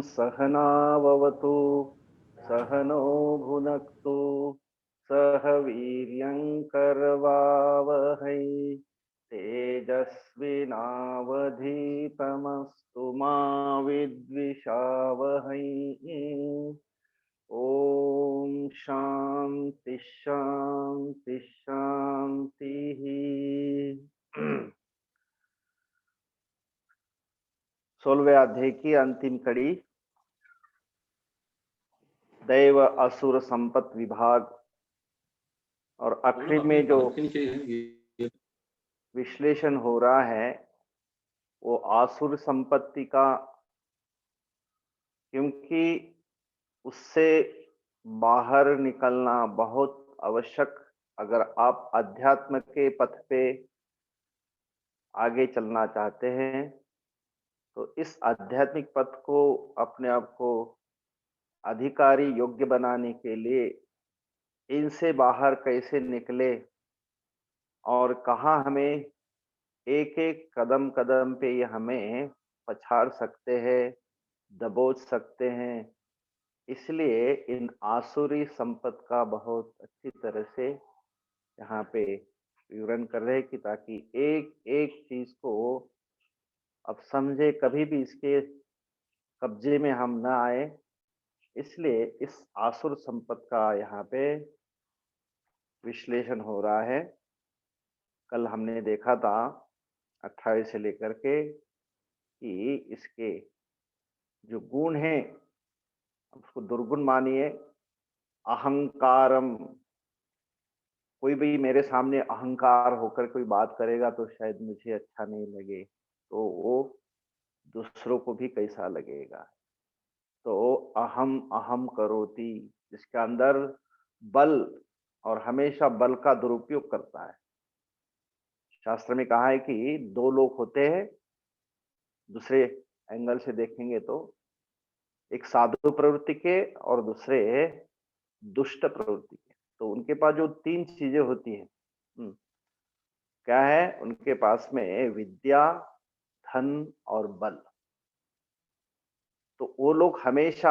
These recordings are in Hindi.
सहनाववतु सहनो भुनक्तु सह वीर्यङ्करवावहै तेजस्विनावधीतमस्तु मा विद्विषावहै। ओम शांति शांति शांति। 16वें अध्याय की अंतिम कड़ी दैव असुर संपत विभाग, और आखिरी में जो विश्लेषण हो रहा है वो आसुर संपत्ति का, क्योंकि उससे बाहर निकलना बहुत आवश्यक। अगर आप अध्यात्म के पथ पे आगे चलना चाहते हैं तो इस आध्यात्मिक पथ को अपने आप को अधिकारी योग्य बनाने के लिए इनसे बाहर कैसे निकले और कहाँ हमें एक एक कदम कदम पे ये हमें पछाड़ सकते हैं, दबोच सकते हैं। इसलिए इन आसुरी संपत का बहुत अच्छी तरह से यहाँ पे विवरण कर रहे हैं कि ताकि एक एक चीज को अब समझे, कभी भी इसके कब्जे में हम ना आए। इसलिए इस आसुर संपत का यहाँ पे विश्लेषण हो रहा है। कल हमने देखा था 28 से लेकर के कि इसके जो गुण हैं उसको दुर्गुण मानिए। अहंकारम, कोई भी मेरे सामने अहंकार होकर कोई बात करेगा तो शायद मुझे अच्छा नहीं लगे, तो वो दूसरों को भी कैसा लगेगा। तो अहम अहम करोति, जिसके अंदर बल और हमेशा बल का दुरुपयोग करता है। शास्त्र में कहा है कि दो लोग होते हैं, दूसरे एंगल से देखेंगे तो एक साधु प्रवृत्ति के और दूसरे दुष्ट प्रवृत्ति के। तो उनके पास जो तीन चीजें होती हैं, क्या है उनके पास में? विद्या, धन और बल। तो वो लोग हमेशा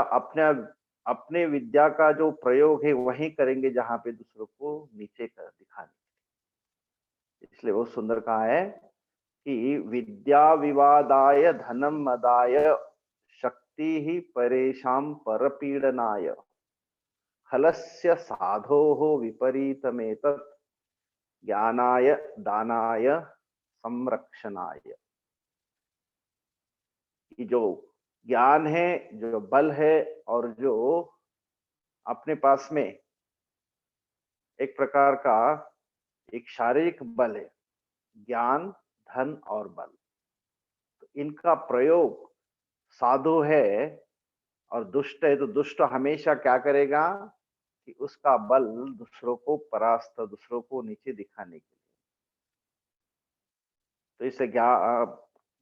अपने विद्या का जो प्रयोग है वही करेंगे जहां पे दूसरों को नीचे कर दिखाने। इसलिए वो सुंदर कहा है कि विद्या विवादाय धनम मदाय शक्ति ही परेशान परपीडनाय खलस्य साधो विपरीतमेतत् ज्ञानाय दानाय संरक्षणाय। कि जो ज्ञान है, जो बल है और जो अपने पास में एक प्रकार का एक शारीरिक बल है, ज्ञान, धन और बल, तो इनका प्रयोग साधु है और दुष्ट है तो दुष्ट हमेशा क्या करेगा कि उसका बल दूसरों को परास्त, दूसरों को नीचे दिखाने के लिए। तो इसे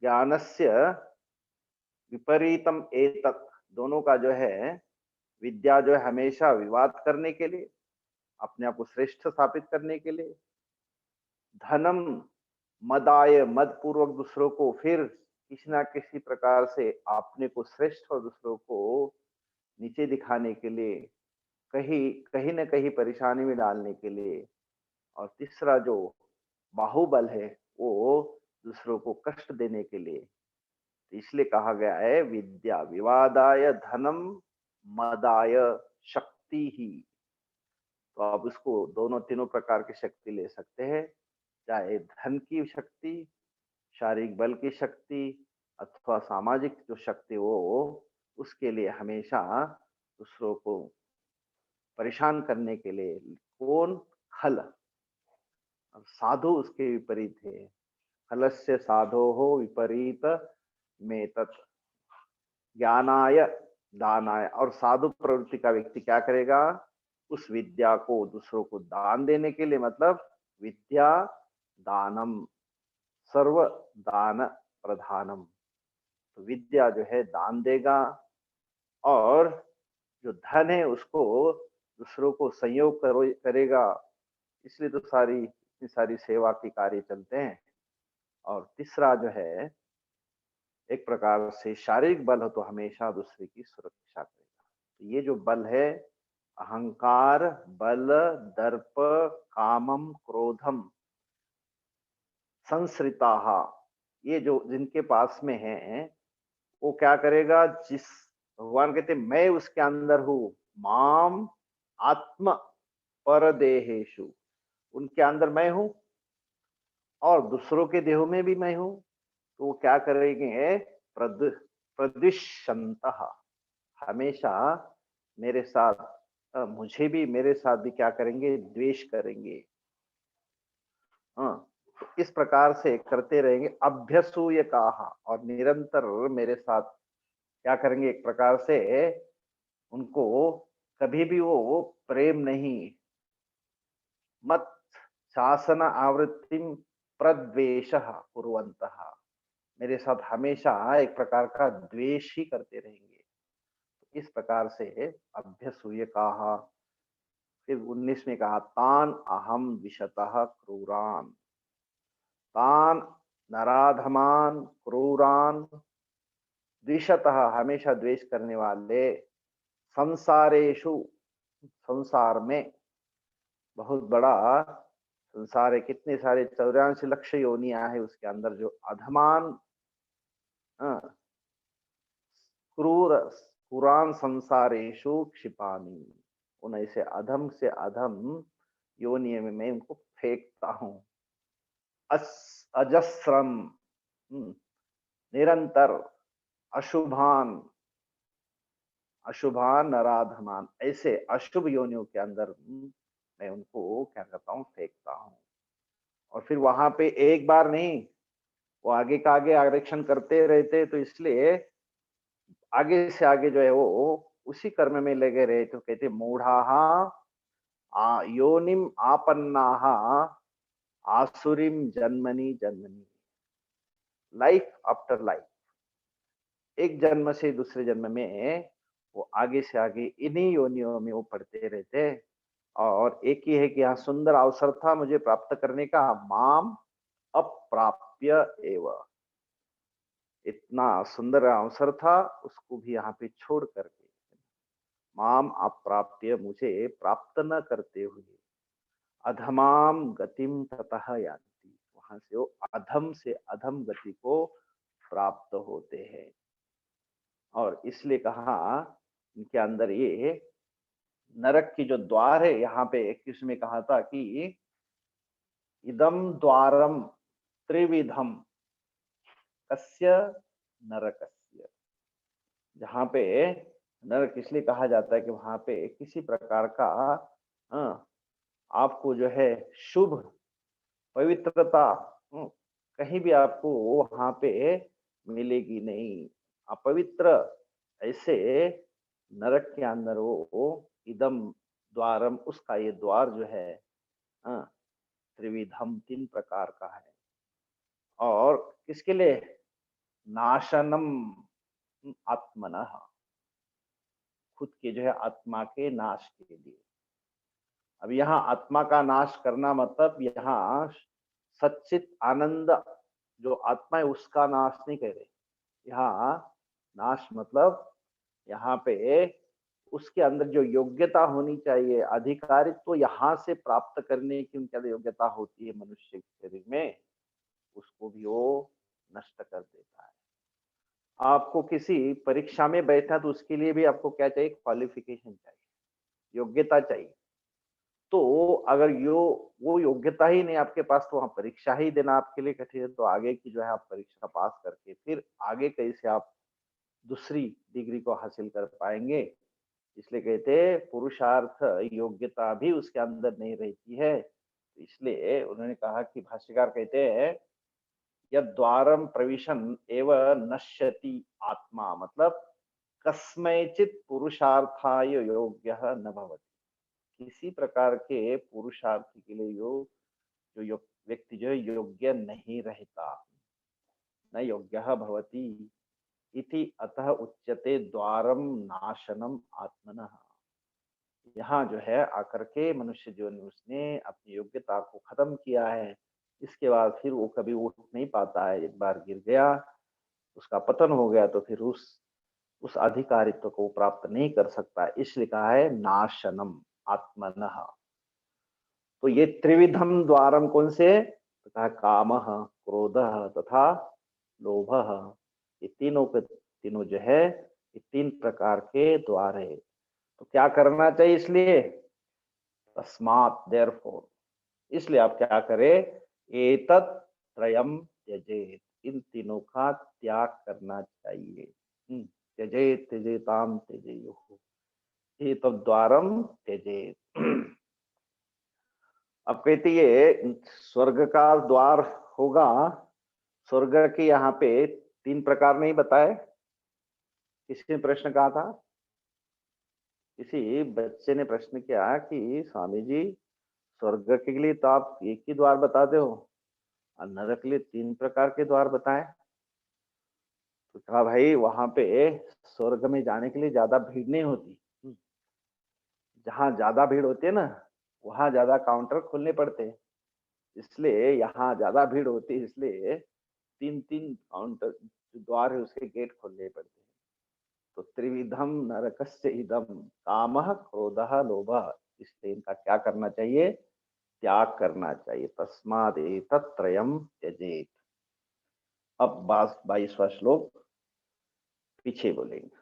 ज्ञानस्य विपरीतम एतत्, दोनों का जो है, विद्या जो है हमेशा विवाद करने के लिए, अपने आप को श्रेष्ठ स्थापित करने के लिए। धनम मदाय, मद पूर्वक दूसरों को फिर किसी ना किसी प्रकार से अपने को श्रेष्ठ और दूसरों को नीचे दिखाने के लिए, कहीं कहीं न कहीं परेशानी में डालने के लिए। और तीसरा जो बाहुबल है वो दूसरों को कष्ट देने के लिए। इसलिए कहा गया है विद्या विवादाय धनम मदाय शक्ति ही। तो आप इसको दोनों तीनों प्रकार की शक्ति ले सकते हैं, चाहे धन की शक्ति, शारीरिक बल की शक्ति, अथवा सामाजिक जो शक्ति हो, उसके लिए हमेशा दूसरों को परेशान करने के लिए। कौन? खल। अब साधु उसके विपरीत है। खलस्य साधो हो विपरीत में तत् ज्ञानाय दानाय। और साधु प्रवृत्ति का व्यक्ति क्या करेगा? उस विद्या को दूसरों को दान देने के लिए, मतलब विद्या दानम सर्व दान प्रधानम। तो विद्या जो है दान देगा, और जो धन है उसको दूसरों को संयोग करेगा। इसलिए तो इतनी सारी सेवा के कार्य चलते हैं। और तीसरा जो है एक प्रकार से शारीरिक बल हो तो हमेशा दूसरे की सुरक्षा करेगा। तो ये जो बल है, अहंकार, बल, दर्प, कामम, क्रोधम, संसृताः, ये जो जिनके पास में है, वो क्या करेगा? जिस भगवान कहते मैं उसके अंदर हूँ, माम आत्म परदेहेषु, उनके अंदर मैं हूँ और दूसरों के देहों में भी मैं हूँ। तो वो क्या करेंगे? प्रद प्रदिशंतः, हमेशा मेरे साथ मुझे भी, मेरे साथ भी क्या करेंगे? द्वेष करेंगे। हाँ, तो इस प्रकार से करते रहेंगे, अभ्यसूय कहा, और निरंतर मेरे साथ क्या करेंगे? एक प्रकार से उनको कभी भी वो प्रेम नहीं, मत शासन आवृत्तिम प्रद्वेषः कुर्वन्तः, मेरे साथ हमेशा एक प्रकार का द्वेष ही करते रहेंगे। इस प्रकार से अभ्यसूय कहा। फिर 19 में कहा, तान अहम विशतः क्रूरान, तान नराधमान क्रूरान, द्विषतः, हमेशा द्वेष करने वाले, संसारेषु, संसार में, बहुत बड़ा संसार है, कितने सारे 84 लक्ष योनियां है उसके अंदर, जो अधमान, हाँ, क्रूर, पुराण संसारेषु क्षिपामी, उन ऐसे अधम से अधम योनि में मैं उनको फेंकता हूँ। अजस्रम, निरंतर, अशुभान, अशुभान नराधमान, ऐसे अशुभ योनियों के अंदर मैं उनको क्या करता हूँ? फेंकता हूँ। और फिर वहां पे एक बार नहीं, वो आगे का आगे आरक्षण करते रहते, तो इसलिए आगे से आगे जो है वो उसी कर्म में लगे रहे। तो कहते मूढ़ाहा योनिम आपन्नाहा आसुरीम Germany Germany, life after life, एक जन्म से दूसरे जन्म में वो आगे से आगे इन्हीं योनियों में वो पढ़ते रहते। और एक ही है कि यहाँ सुंदर अवसर था मुझे प्राप्त करने का, माम अप्राप्य एव, इतना सुंदर अवसर था, उसको भी यहाँ पे छोड़ करके, माम अप्राप्य, मुझे प्राप्त न करते हुए, अधमाम गतिम ततः यान्ति, वहां से वो अधम से अधम गति को प्राप्त होते हैं। और इसलिए कहा इनके अंदर ये नरक की जो द्वार है, यहाँ पे 21 में कहा था कि इदम द्वारम त्रिविधम कस्य नरकस्य, जहाँ पे नरक इसलिए कहा जाता है कि वहां पे किसी प्रकार का आपको जो है शुभ पवित्रता कहीं भी आपको वहां पे मिलेगी नहीं, अपवित्र, ऐसे नरक के अंदर वो इदम द्वारम, उसका ये द्वार जो है त्रिविधम, 3 प्रकार का है। और किसके लिए? नाशनम आत्मनः, खुद के जो है आत्मा के नाश के लिए। अब यहाँ आत्मा का नाश करना मतलब यहाँ सच्चित आनंद जो आत्मा है उसका नाश नहीं कर रहे। यहाँ नाश मतलब यहाँ पे उसके अंदर जो योग्यता होनी चाहिए, अधिकारित्व तो यहाँ से प्राप्त करने की उनके अंदर योग्यता होती है मनुष्य के शरीर में, उसको भी वो नष्ट कर देता है। आपको किसी परीक्षा में बैठना तो उसके लिए भी आपको क्या चाहिए? क्वालिफिकेशन चाहिए, योग्यता चाहिए। तो अगर वो योग्यता ही नहीं आपके पास, तो वहाँ परीक्षा ही देना आपके लिए कठिन है। तो आगे की जो है आप परीक्षा पास करके फिर आगे कैसे आप दूसरी डिग्री को हासिल कर पाएंगे? इसलिए कहते हैं पुरुषार्थ योग्यता भी उसके अंदर नहीं रहती है। इसलिए उन्होंने कहा कि भाष्यकार कहते हैं यद द्वारम प्रविशन एव नश्यति आत्मा, मतलब कस्मैचित पुरुषार्थाय योग्य न भवति, किसी प्रकार के पुरुषार्थ के लिए व्यक्ति जो है योग्य नहीं रहता, न योग्य भवति इति अतः उच्यते द्वारम नाशनम आत्मनः। यहाँ जो है आकर के मनुष्य जीवन में उसने अपनी योग्यता को खत्म किया है, इसके बाद फिर वो कभी उठ नहीं पाता है, एक बार गिर गया उसका पतन हो गया तो फिर उस अधिकारित्व को प्राप्त नहीं कर सकता, इसलिए कहा है नाशनम आत्मनः। तो ये त्रिविधम द्वारम कौन से, तो कहा कामः, क्रोधः तथा लोभः। ये तीनों के तीनों जो है ये तीन प्रकार के द्वार है। तो क्या करना चाहिए, इसलिए तस्मात् देयरफॉर, इसलिए आप क्या करें, एतत् त्रयम त्यजेत, इन तीनों का त्याग करना चाहिए। त्यजेत त्यजेताम त्यजेयुः, एतत् द्वारम त्यजेत। अब कहती है स्वर्ग का द्वार होगा, स्वर्ग के यहाँ पे तीन प्रकार नहीं बताए। किसी ने प्रश्न कहा था, किसी बच्चे ने प्रश्न किया कि स्वामी जी स्वर्ग के लिए तो आप एक ही द्वार बताते हो और नरक के लिए तीन प्रकार के द्वार बताएं। तो कहा भाई वहां पे स्वर्ग में जाने के लिए ज्यादा भीड़ नहीं होती। जहाँ ज्यादा भीड़ होती है ना, वहां ज्यादा काउंटर खोलने पड़ते हैं, इसलिए यहाँ ज्यादा भीड़ होती है, इसलिए तीन तीन काउंटर जो द्वार है उसके गेट खोलने पड़ते हैं। तो त्रिविधम नरकस्य इदम कामः क्रोधः लोभः, इसलिए इनका क्या करना चाहिए, त्याग करना चाहिए। तस्माद् एतत् त्रयम् त्यजेत। अब 22वां श्लोक पीछे बोलेंगे।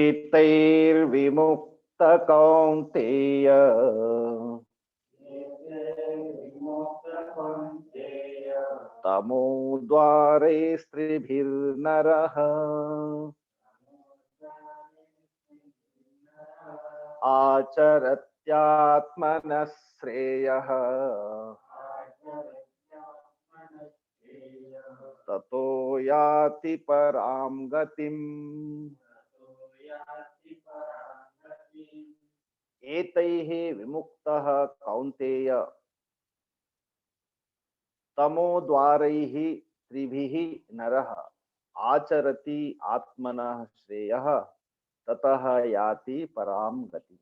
एतैर्विमुक्त कौन्तेय तमो द्वारे स्त्रिभिर्नरः आचरत्यात्मनः श्रेयः ततो याति परां गतिम्। एतैः विमुक्तः कौन्तेय तमोद्वारैः त्रिभिः नरः आचरति आत्मनः श्रेयः ततः याति परां गति।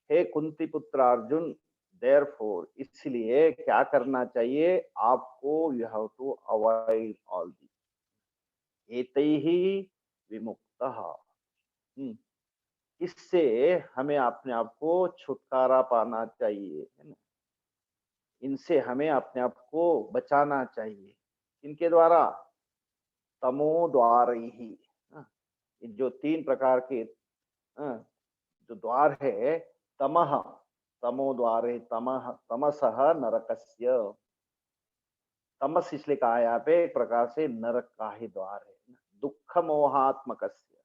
हे कुंती पुत्र अर्जुन, देयरफॉर, इसलिए क्या करना चाहिए आपको, you have to avoid all the. एतैहि विमुक्तः, इससे हमें अपने आप को छुटकारा पाना चाहिए, है ना। इनसे हमें अपने आप को बचाना चाहिए। इनके द्वारा, तमो द्वार ही, जो तीन प्रकार के जो द्वार है, तमह, तमो द्वारे तमह तमसः नरकस्य, तमस इसलिए कहा है यहाँ पे एक प्रकार से नरक का ही द्वार है। दुख मोहात्मकस्य,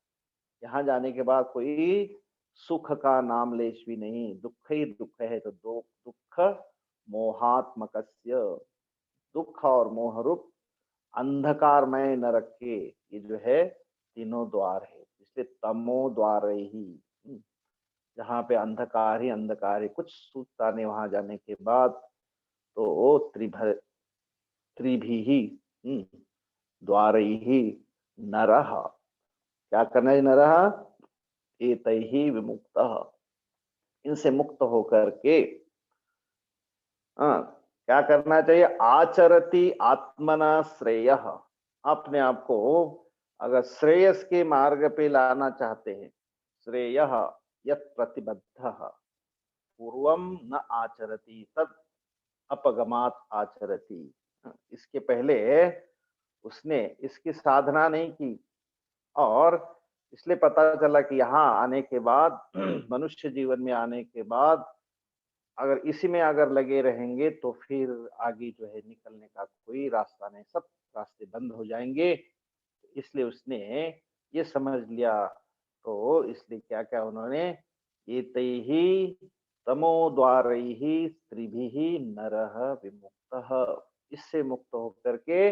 यहाँ जाने के बाद कोई सुख का नाम लेश भी नहीं, दुख ही दुख है। तो दुख मोहात्मकस्य, दुख और मोह रूप अंधकारमय नरक के ये जो है तीनों द्वार है, इसलिए तमो द्वार ही, जहाँ पे अंधकार ही अंधकार है, कुछ सूझता नहीं, वहां जाने के बाद तो त्रिभी द्वार ही नरः, क्या करना है नरः, एतैहि विमुक्तः, इनसे मुक्त होकर के क्या करना चाहिए, आचरति आत्मना श्रेयः, अपने आप को अगर श्रेयस के मार्ग पे लाना चाहते हैं, श्रेयः यत् प्रतिबद्धः पूर्वम न आचरति तद अपगमात आचरति, इसके पहले उसने इसकी साधना नहीं की, और इसलिए पता चला कि यहाँ आने के बाद मनुष्य जीवन में आने के बाद अगर इसी में अगर लगे रहेंगे तो फिर आगे जो है निकलने का कोई रास्ता नहीं, सब रास्ते बंद हो जाएंगे। इसलिए उसने ये समझ लिया, तो इसलिए क्या क्या उन्होंने, ये तैहि तमो द्वारैहि स्त्रिभिः नरः विमुक्तः, इससे मुक्त होकर के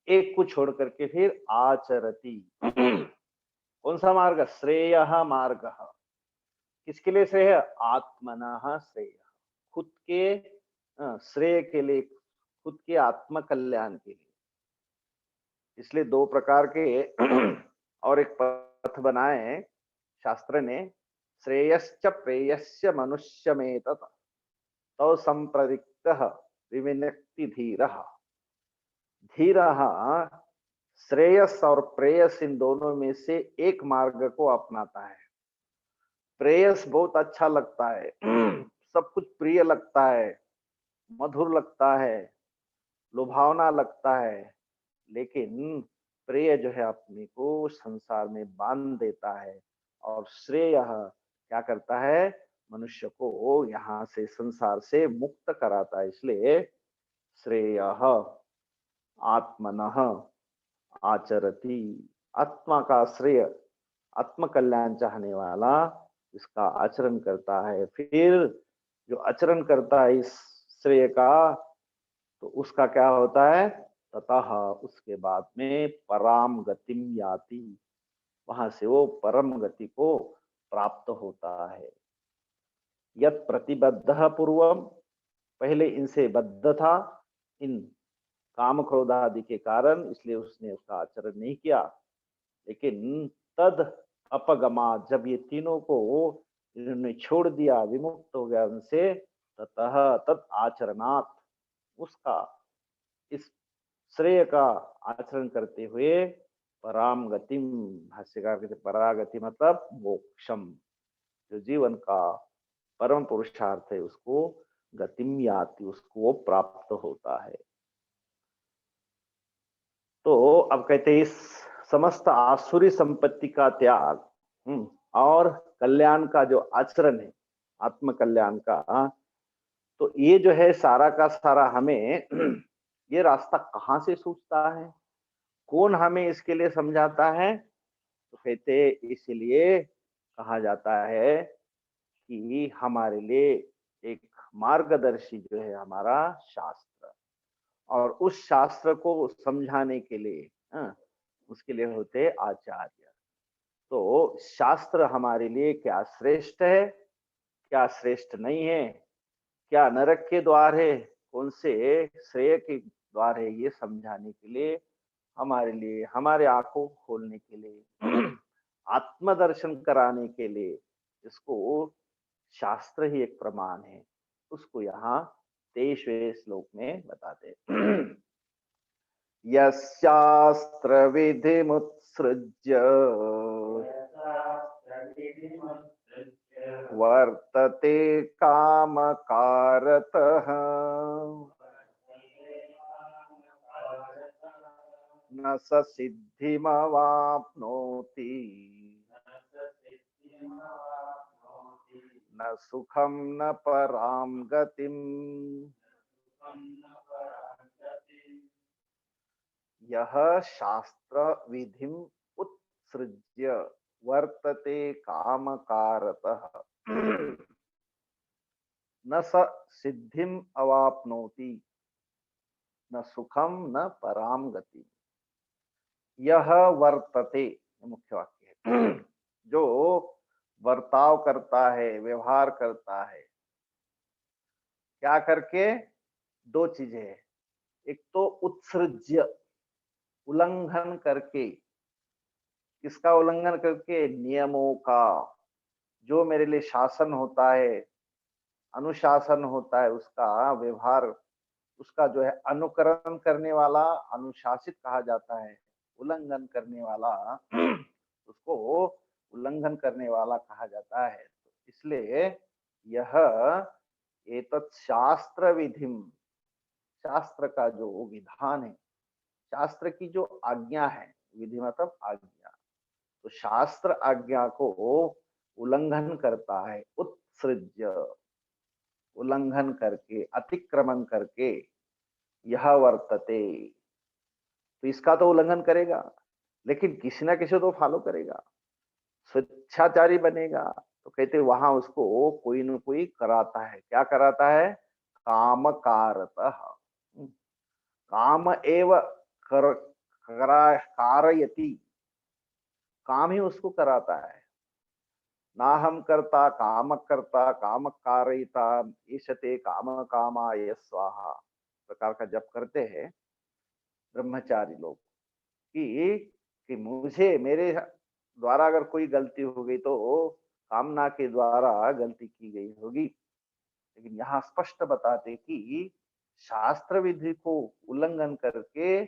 एक को छोड़ करके फिर आचरति कौन सा मार्ग, श्रेय मार्ग, किसके लिए श्रेय, आत्मनः श्रेय, खुद के श्रेय के लिए, खुद के आत्म कल्याण के लिए। इसलिए दो प्रकार के और एक पथ बनाए शास्त्र ने, श्रेयश्च प्रेयश्च मनुष्य में तो संप्रदिक्त विविनक्ति धीरः, धीरः श्रेयस और प्रेयस इन दोनों में से एक मार्ग को अपनाता है। प्रेयस बहुत अच्छा लगता है, सब कुछ प्रिय लगता है, मधुर लगता है, लुभावना लगता है, लेकिन प्रेय जो है अपने को संसार में बांध देता है। और श्रेय क्या करता है, मनुष्य को यहाँ से संसार से मुक्त कराता है। इसलिए श्रेय आत्मनः आचरति, आत्मा का श्रेय, आत्म कल्याण चाहने वाला इसका आचरण करता है। फिर जो आचरण करता है इस श्रेय का, तो उसका क्या होता है, ततः उसके बाद में पराम गतिम याति, वहां से वो परम गति को प्राप्त होता है। यत प्रतिबद्ध पूर्वम, पहले इनसे बद्ध था, इन काम क्रोध आदि के कारण, इसलिए उसने उसका आचरण नहीं किया। लेकिन तद अपगमा, जब ये तीनों को इन्होंने छोड़ दिया, विमुक्त हो गया उनसे, ततः तद आचरणात्, उसका इस श्रेय का आचरण करते हुए पराम गतिम, भाष्यकार कहते परागति मतलब मोक्षम, जो जीवन का परम पुरुषार्थ है उसको गतिम याति, उसको प्राप्त होता है। तो अब कहते हैं इस समस्त आसुरी संपत्ति का त्याग और कल्याण का जो आचरण है, आत्म कल्याण का, तो ये जो है सारा का सारा हमें ये रास्ता कहाँ से सूझता है, कौन हमें इसके लिए समझाता है, तो कहते इसलिए कहा जाता है कि हमारे लिए एक मार्गदर्शी जो है हमारा शास्त्र, और उस शास्त्र को समझाने के लिए उसके लिए होते आचार्य। तो शास्त्र हमारे लिए क्या श्रेष्ठ है, क्या श्रेष्ठ नहीं है, क्या नरक के द्वार है, कौन से श्रेय के द्वार है, ये समझाने के लिए, हमारे लिए, हमारे आंखों को खोलने के लिए, आत्मदर्शन कराने के लिए, इसको शास्त्र ही एक प्रमाण है। उसको यहाँ 23वें श्लोक में बताते यशास्त्र विधिमुत्सृज्य वर्तते कामकारतः न स सिद्धिमवाप्नोति न सुखम न पराम गतिम। यह शास्त्र विधिम उत्सृज्य वर्तते कामकारतः न स सिद्धिम अवाप्नोति न सुखम न पराम गति। यह वर्तते, मुख्य वाक्य है, जो बर्ताव करता है, व्यवहार करता है, क्या करके, दो चीजें है, एक तो उत्सृज्य, उल्लंघन करके, किसका उल्लंघन करके, नियमों का, जो मेरे लिए शासन होता है, अनुशासन होता है, उसका व्यवहार, उसका जो है अनुकरण करने वाला अनुशासित कहा जाता है, उल्लंघन करने वाला उसको उल्लंघन करने वाला कहा जाता है। तो इसलिए यह एतत् शास्त्र विधिम, शास्त्र का जो विधान है, शास्त्र की जो आज्ञा है, विधि मतलब आज्ञा, तो शास्त्र आज्ञा को उल्लंघन करता है, उत्सृज्य, उल्लंघन करके, अतिक्रमण करके, यह वर्तते, तो इसका तो उल्लंघन करेगा, लेकिन किसी ना किसी तो फॉलो करेगा, स्वेच्छाचारी बनेगा। तो कहते वहां उसको कोई न कोई कराता है, क्या कराता है, काम कारतः, काम एव कारयति, काम ही उसको कराता है। ना हम करता काम करता काम कारयिता ईशते काम कामाय स्वाहा प्रकार का जप करते हैं ब्रह्मचारी लोग, कि मुझे, मेरे द्वारा अगर कोई गलती हो गई तो कामना के द्वारा गलती की गई होगी। लेकिन यहाँ स्पष्ट बताते कि शास्त्र विधि को उल्लंघन करके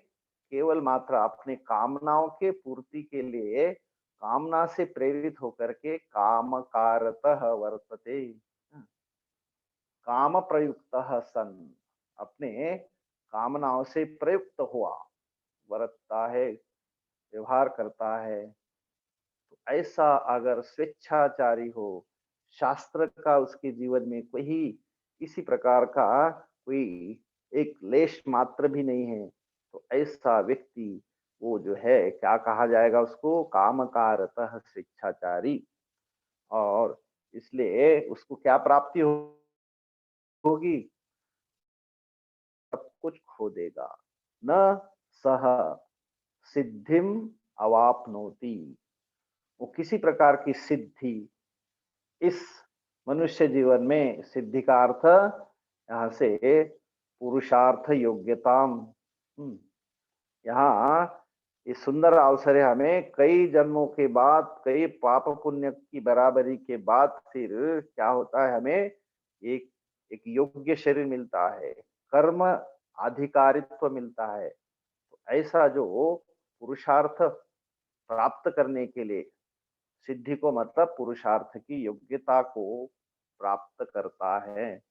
केवल मात्र अपने कामनाओं के पूर्ति के लिए कामना से प्रेरित होकर के कामकारतः वर्तते, काम प्रयुक्तः सन, अपने कामनाओं से प्रयुक्त हुआ वर्तता है, व्यवहार करता है। तो ऐसा अगर स्वेच्छाचारी हो, शास्त्र का उसके जीवन में कोई किसी प्रकार का कोई एक लेश मात्र भी नहीं है, तो ऐसा व्यक्ति वो जो है क्या कहा जाएगा उसको, कामकारतः स्वेच्छाचारी। और इसलिए उसको क्या प्राप्ति होगी, सब कुछ खो देगा। न सह सिद्धिम अवापनोति, वो किसी प्रकार की सिद्धि इस मनुष्य जीवन में, सिद्धि का अर्थ यहाँ से पुरुषार्थ योग्यताम, यहाँ ये सुंदर अवसर है, हमें कई जन्मों के बाद, कई पाप पुण्य की बराबरी के बाद फिर क्या होता है, हमें एक एक योग्य शरीर मिलता है, कर्म अधिकारित्व मिलता है। तो ऐसा जो पुरुषार्थ प्राप्त करने के लिए, सिद्धि को मतलब पुरुषार्थ की योग्यता को प्राप्त करता है,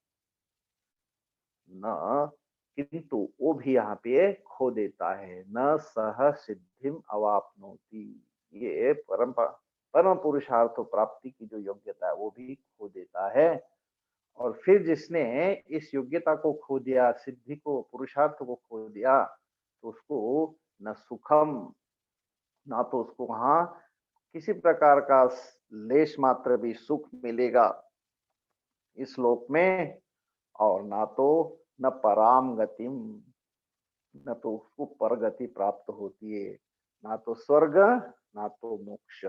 न किंतु वो भी यहाँ पे खो देता है, न सह सिद्धिम अवापनोति, ये परम पुरुषार्थ प्राप्ति की जो योग्यता है वो भी खो देता है। और फिर जिसने इस योग्यता को खो दिया, सिद्धि को, पुरुषार्थ को खो दिया, तो उसको न सुखम, ना तो उसको वहां किसी प्रकार का लेश मात्र भी सुख मिलेगा इस लोक में, और ना तो न पराम गतिम, न तो उसको पर गति प्राप्त होती है, ना तो स्वर्ग ना तो मोक्ष।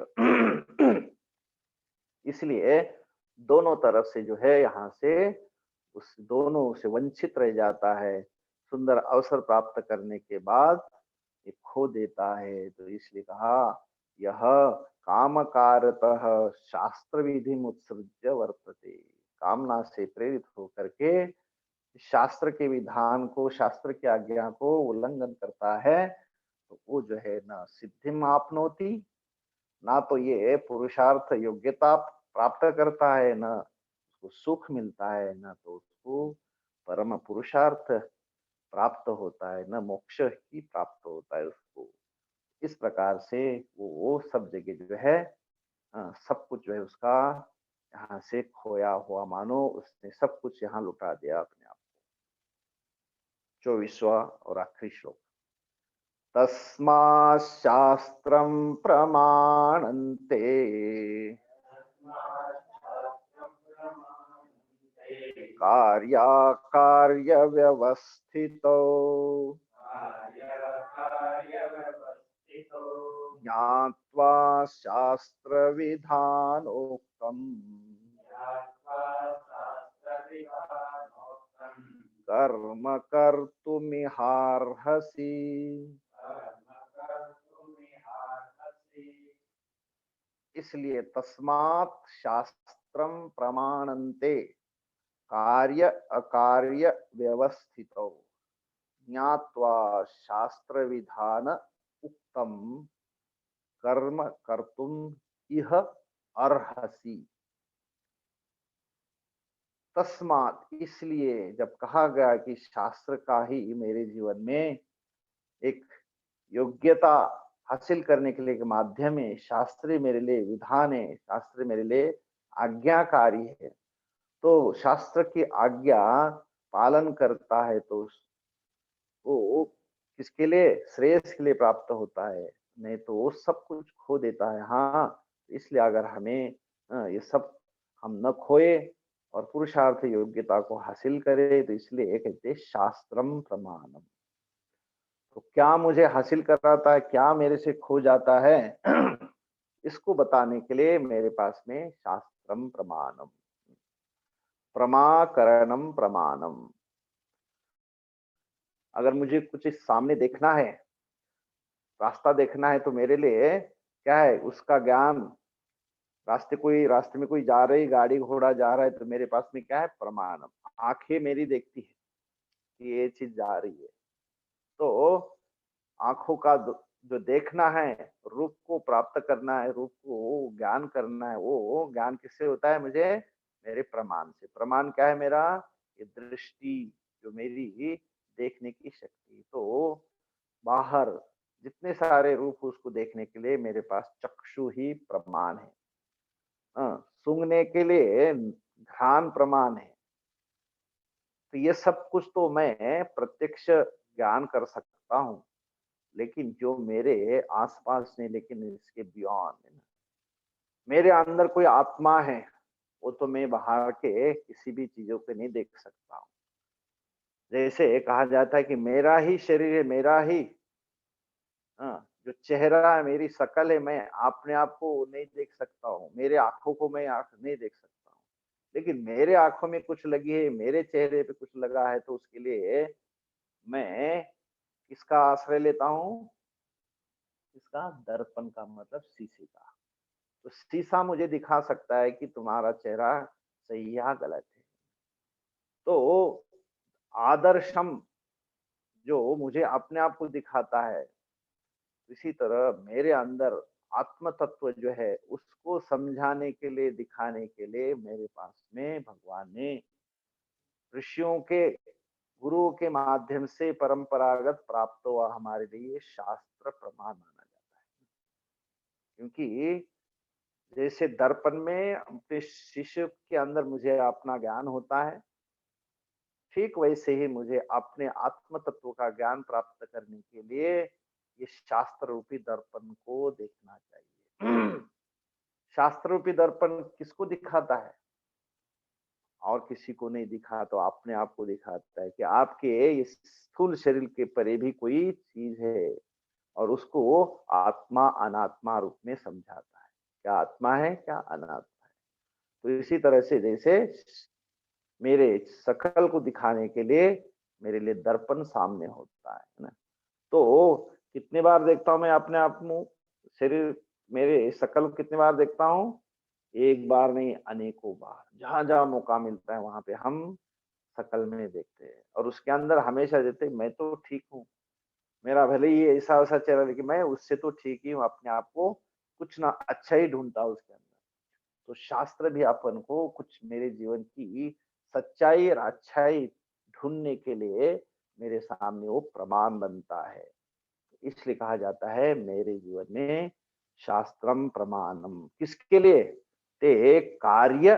इसलिए दोनों तरफ से जो है यहाँ से उस दोनों से वंचित रह जाता है, सुंदर अवसर प्राप्त करने के बाद ये खो देता है। तो इसलिए कहा यह कामकारतः शास्त्र विधि उत्सृज्य वर्तते, कामना से प्रेरित होकर के शास्त्र के विधान को, शास्त्र की आज्ञा को उल्लंघन करता है, तो वो जो है ना सिद्धिम आपनोति, ना तो ये पुरुषार्थ योग्यता प्राप्त करता है, ना उसको सुख मिलता है, ना तो उसको परम पुरुषार्थ प्राप्त होता है, न मोक्ष ही प्राप्त होता है उसको। इस प्रकार से वो सब जगह जो है सब कुछ जो है उसका यहाँ से खोया हुआ, मानो उसने सब कुछ यहाँ लुटा दिया अपने आप को। 24वां और आखिरी श्लोक, तस्मात् शास्त्रं प्रमाणन्ते कार्याकार्य व्यवस्थितौ ज्ञात्वा शास्त्र विधानोक्तम् कर्म कर्तुमिहार्हसि। इसलिए तस्मात् शास्त्रम प्रमाणन्ते कार्य अकार्य व्यवस्थितौ ज्ञात्वा शास्त्र विधान उक्तम कर्म कर्तुम इह अर्हसि। तस्मात, इसलिए जब कहा गया कि शास्त्र का ही मेरे जीवन में एक योग्यता हासिल करने के लिए माध्यम है, शास्त्र मेरे लिए विधान है, शास्त्र मेरे लिए आज्ञाकारी है, तो शास्त्र की आज्ञा पालन करता है तो वो किसके लिए, श्रेयस के लिए प्राप्त होता है, नहीं तो वो सब कुछ खो देता है। हाँ, इसलिए अगर हमें ये सब हम न खोए और पुरुषार्थ योग्यता को हासिल करे, तो इसलिए कहते शास्त्रम प्रमाणम। तो क्या मुझे हासिल कराता है, क्या मेरे से खो जाता है, इसको बताने के लिए मेरे पास में शास्त्रम प्रमाणम, प्रमाकरणम प्रमाणम। अगर मुझे कुछ इस सामने देखना है, रास्ता देखना है, तो मेरे लिए क्या है उसका ज्ञान, रास्ते में कोई जा रही गाड़ी घोड़ा जा रहा है, तो मेरे पास में क्या है, प्रमाणम, आंखें मेरी देखती है कि ये चीज जा रही है। तो आंखों का जो देखना है, रूप को प्राप्त करना है, रूप को ज्ञान करना है, वो ज्ञान किससे होता है मुझे? मेरे प्रमाण से। प्रमाण क्या है मेरा? ये दृष्टि, जो मेरी देखने की शक्ति। तो बाहर जितने सारे रूप उसको देखने के लिए मेरे पास चक्षु ही प्रमाण है। सूंघने के लिए घ्राण प्रमाण है। तो ये सब कुछ तो मैं प्रत्यक्ष ज्ञान कर सकता हूँ, लेकिन जो मेरे आसपास नहीं, लेकिन इसके बियॉन्ड है ना, मेरे अंदर कोई आत्मा है, वो तो मैं बाहर के किसी भी चीजों को नहीं देख सकता हूँ। जैसे कहा जाता है कि मेरा ही शरीर है, मेरा ही जो चेहरा है, मेरी शकल है, मैं अपने आप को नहीं देख सकता हूँ, मेरे आंखों को मैं आंख नहीं देख सकता हूँ, लेकिन मेरे आंखों में कुछ लगी है, मेरे चेहरे पे कुछ लगा है, तो उसके लिए मैं किसका आश्रय लेता हूँ? इसका दर्पण का मतलब शीशे का। तो शीशा मुझे दिखा सकता है कि तुम्हारा चेहरा सही या गलत है। तो आदर्शम जो मुझे अपने आप को दिखाता है, इसी तरह मेरे अंदर आत्म तत्व जो है उसको समझाने के लिए, दिखाने के लिए मेरे पास में भगवान ने ऋषियों के, गुरुओं के माध्यम से परंपरागत प्राप्त हुआ हमारे लिए शास्त्र प्रमाण माना जाता है। क्योंकि जैसे दर्पण में अपने शिष्य के अंदर मुझे अपना ज्ञान होता है, ठीक वैसे ही मुझे अपने आत्म तत्व का ज्ञान प्राप्त करने के लिए ये शास्त्र रूपी दर्पण को देखना चाहिए। शास्त्र रूपी दर्पण किसको दिखाता है? और किसी को नहीं दिखा, तो अपने आप को दिखाता है कि आपके इस स्थूल शरीर के परे भी कोई चीज है, और उसको आत्मा अनात्मा रूप में समझाता है। क्या आत्मा है, क्या अनात्मा है। तो इसी तरह से जैसे मेरे शकल को दिखाने के लिए मेरे लिए दर्पण सामने होता है ना। तो कितने बार देखता हूँ मैं अपने आप में, शरीर, मेरे शकल को कितने बार देखता हूँ? एक बार नहीं, अनेकों बार। जहां जहां मौका मिलता है वहां पे हम शकल में देखते हैं, और उसके अंदर हमेशा देते मैं तो ठीक हूँ, मेरा भले ही ऐसा वैसा चेहरा, लेकिन मैं उससे तो ठीक ही हूँ। अपने आप को कुछ ना अच्छा ही ढूंढता उसके अंदर। तो शास्त्र भी अपन को कुछ मेरे जीवन की सच्चाई और अच्छाई ढूंढने के लिए मेरे सामने वो प्रमाण बनता है। इसलिए कहा जाता है मेरे जीवन में शास्त्रम प्रमाणम। किसके लिए? ते कार्य,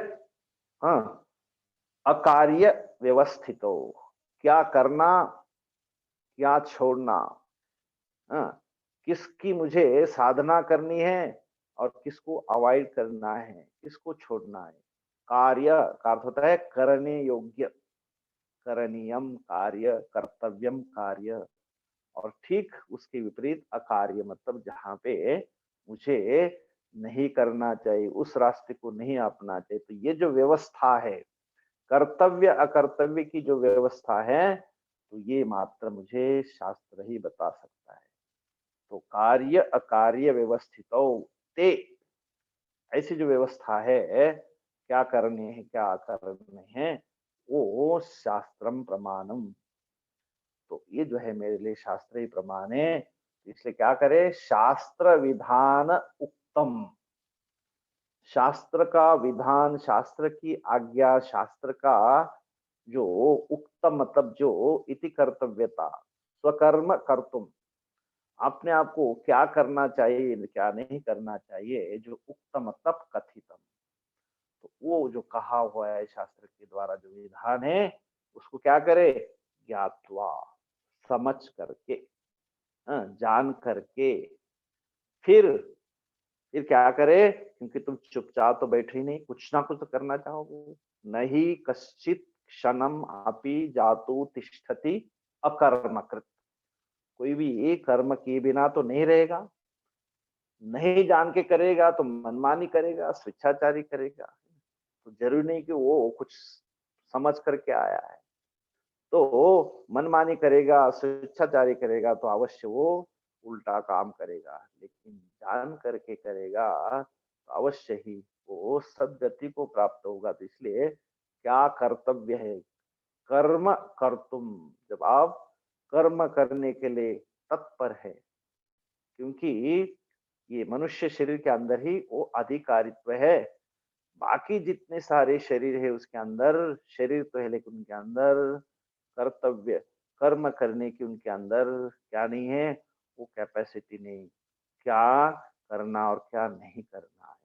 हाँ, अकार्य व्यवस्थितो। क्या करना, क्या छोड़ना, हाँ, किसकी मुझे साधना करनी है और किसको अवॉइड करना है, किसको छोड़ना है। कार्य का अर्थ होता है करने योग्य, करणीयम कार्य, कर्तव्यम कार्य। और ठीक उसके विपरीत अकार्य, मतलब जहां पे मुझे नहीं करना चाहिए, उस रास्ते को नहीं अपना चाहिए। तो ये जो व्यवस्था है, कर्तव्य अकर्तव्य की जो व्यवस्था है, तो ये मात्र मुझे शास्त्र ही बता सकता है। तो कार्य अकार्य व्यवस्थितो ते, ऐसी जो व्यवस्था है, क्या करने हैं क्या करने हैं, वो शास्त्रम प्रमाणम। तो ये जो है मेरे लिए शास्त्र ही प्रमाण है। इसलिए क्या करे? शास्त्र विधान उत्तम। शास्त्र का विधान, शास्त्र की आज्ञा, शास्त्र का जो उत्तम मतलब जो इति कर्तव्यता, स्वकर्म कर्तुम, अपने आप को क्या करना चाहिए क्या नहीं करना चाहिए, जो उत्तम मतलब कथितम। तो वो जो कहा हुआ है शास्त्र के द्वारा जो विधान है, उसको क्या करे? ज्ञात्वा, समझ करके, जान करके, फिर फिर क्या करे? क्योंकि तुम चुपचाप तो बैठे ही नहीं, कुछ ना कुछ तो करना चाहोगे। नहीं कश्चित क्षणम अपि जातु तिष्ठति अकर्मकृत। कोई भी एक कर्म किए बिना तो नहीं रहेगा। नहीं जान के करेगा तो मनमानी करेगा, स्वेच्छाचारी करेगा। तो जरूरी नहीं कि वो कुछ समझ करके आया है। तो मनमानी करेगा, स्वेच्छाचारी करेगा, तो अवश्य वो उल्टा काम करेगा। लेकिन जान करके करेगा तो अवश्य ही वो सदगति को प्राप्त होगा। तो इसलिए क्या कर्तव्य है? कर्म कर्तुम। जब आप कर्म करने के लिए तत्पर है, क्योंकि ये मनुष्य शरीर के अंदर ही वो अधिकारित्व है। बाकी जितने सारे शरीर है उसके अंदर शरीर तो है, लेकिन उनके अंदर कर्तव्य कर्म करने की उनके अंदर क्या नहीं है, वो कैपेसिटी नहीं, क्या करना और क्या नहीं करना है।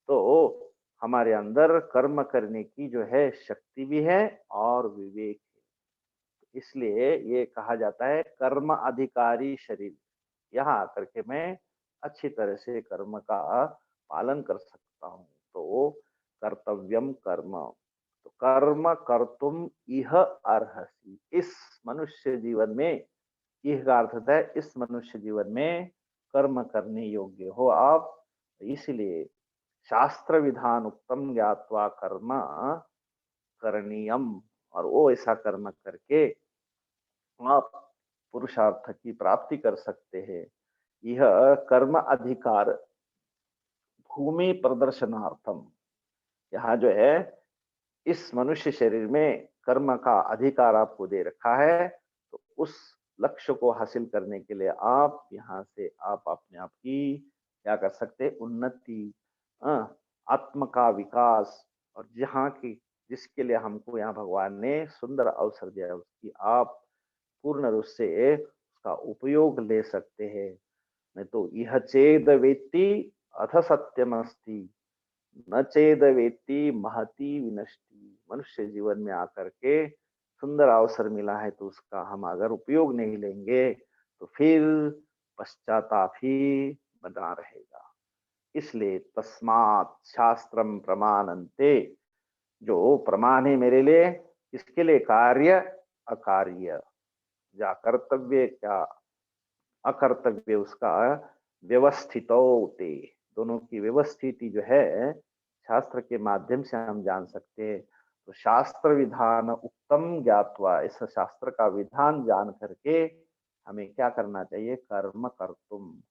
तो हमारे अंदर कर्म करने की जो है शक्ति भी है और विवेक है। इसलिए ये कहा जाता है कर्म अधिकारी शरीर। यहाँ आकर के मैं अच्छी तरह से कर्म का पालन कर सकता हूँ। तो कर्तव्यम कर्म, तो कर्म कर्तुम इह अर्हसि, इस मनुष्य जीवन में, यह का अर्थ होता है इस मनुष्य जीवन में कर्म करने योग्य हो आप। इसलिए शास्त्र विधान उत्तम ज्ञात्वा कर्म करणीयम, और वो ऐसा कर्म करके आप पुरुषार्थ की प्राप्ति कर सकते हैं। यह कर्म अधिकार भूमि प्रदर्शनार्थम, यहाँ जो है इस मनुष्य शरीर में कर्म का अधिकार आपको दे रखा है। तो उस लक्ष्य को हासिल करने के लिए आप यहाँ से आप अपने आप की क्या कर सकते हैं, उन्नति, आत्म का विकास, और जहाँ की जिसके लिए हमको यहाँ भगवान ने सुंदर अवसर दिया है उसकी आप पूर्ण रूप से उसका उपयोग ले सकते हैं। नहीं तो यह चेद वेत्ति अथ सत्यमस्ति, न चेद वेत्ति महती विनष्टि। मनुष्य जीवन में आकर के सुंदर अवसर मिला है तो उसका हम अगर उपयोग नहीं लेंगे तो फिर पश्चाताप ही बना रहेगा। इसलिए तस्मात् शास्त्रम प्रमाणन्ते, जो प्रमाण है मेरे लिए, इसके लिए कार्य अकार्य, या कर्तव्य क्या अकर्तव्य, उसका व्यवस्थितो ते, दोनों की व्यवस्थिति जो है शास्त्र के माध्यम से हम जान सकते हैं। तो शास्त्र विधान उत्तम ज्ञात्वा, इस शास्त्र का विधान जान करके हमें क्या करना चाहिए, कर्म कर्तुम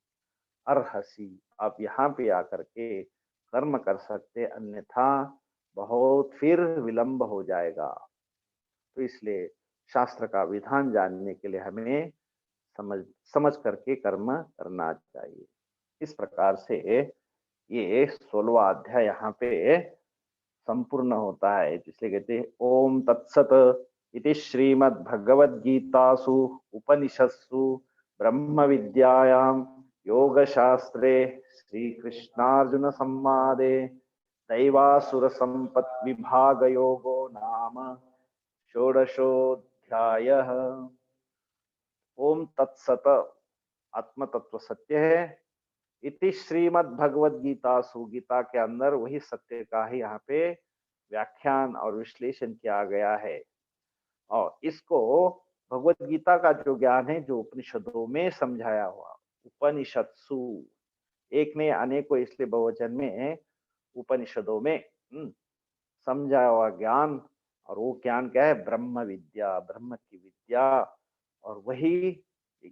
अर्हसि, आप यहाँ पे आकर के कर्म कर सकते, अन्यथा बहुत फिर विलंब हो जाएगा। तो इसलिए शास्त्र का विधान जानने के लिए हमें समझ समझ करके कर्म करना चाहिए। इस प्रकार से ये 16वां अध्याय यहाँ पे संपूर्ण होता है, जिसलिए कहते हैं ओम तत्सत इति श्रीमद् भगवद गीतासु उपनिषत्सु ब्रह्म विद्यायां योग शास्त्रे श्री कृष्णार्जुन संवादे दैवासुर संपत् विभाग योगो नाम षोडशोऽध्यायः। ओम तत्सत, आत्म तत्व सत्य है, इति श्रीमद् भगवद गीता, सुगीता के अंदर वही सत्य का ही यहाँ पे व्याख्यान और विश्लेषण किया गया है। और इसको भगवद गीता का जो ज्ञान है जो उपनिषदों में समझाया हुआ, उपनिषत्सु एक ने अनेकों, इसलिए बहुवचन में उपनिषदों में समझाया हुआ ज्ञान, और वो ज्ञान क्या है, ब्रह्म विद्या, ब्रह्म की विद्या, और वही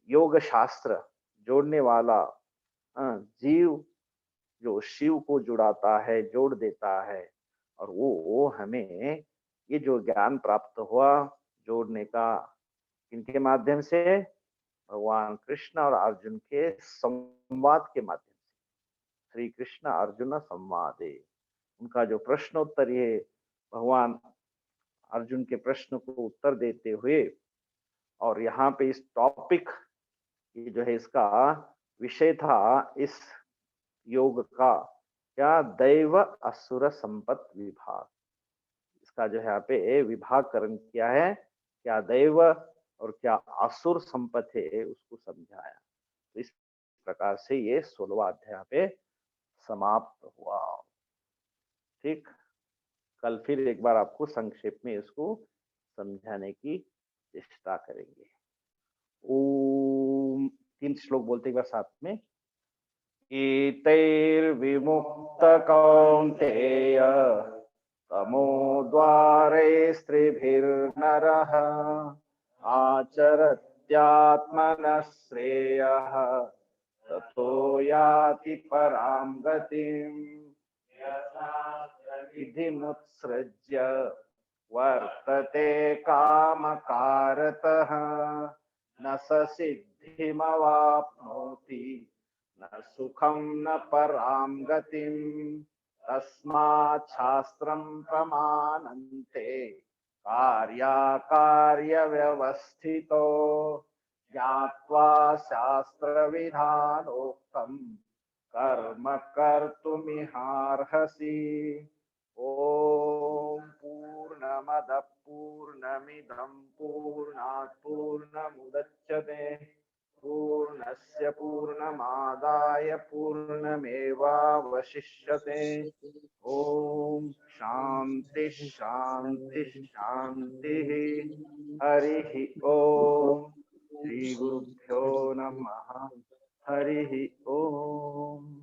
योग शास्त्र जोड़ने वाला, जीव जो शिव को जुड़ाता है, जोड़ देता है, और वो हमें ये जो ज्ञान प्राप्त हुआ जोड़ने का, इनके माध्यम से भगवान कृष्ण और अर्जुन के संवाद के माध्यम से, श्री कृष्ण अर्जुन संवादे, उनका जो प्रश्नोत्तर है, भगवान अर्जुन के प्रश्न को उत्तर देते हुए, और यहाँ पे इस टॉपिक, ये जो है इसका विषय था इस योग का, क्या दैव असुर संपत्त विभाग, इसका जो है यहाँ पे विभागकरण किया है, क्या दैव और क्या असुर संपत्ति है उसको समझाया। तो इस प्रकार से ये 16वां अध्याय पे समाप्त हुआ। ठीक, कल फिर एक बार आपको संक्षेप में इसको समझाने की चेष्टा करेंगे। ओम, 3 श्लोक बोलते एक बार साथ में। एतैर्विमुक्त कौन्तेय तमोद्वारै स्त्रिभिर्नरः आचरत्यात्मनः श्रेयः ततो याति परां गतिम् विधिमुत्सृज्य वर्तते कामकारतः न स सिद्धिमवाप्नोति न सुखं न परां गतिम् तस्मात् शास्त्रं प्रमाणन्ते कार्याकार्यव्यवस्थितो ज्ञात्वा शास्त्रविधानोक्तं कर्म कर्तुमिहार्हसि। ॐ पूर्णमदः पूर्णमिदं पूर्णात् पूर्णमुदच्यते पूर्णस्य पूर्णमादाय पूर्णमेवावशिष्यते। ओम शांति शांति शांति। हरिः ओम। श्री गुरुभ्यो नमः। हरिः ओम।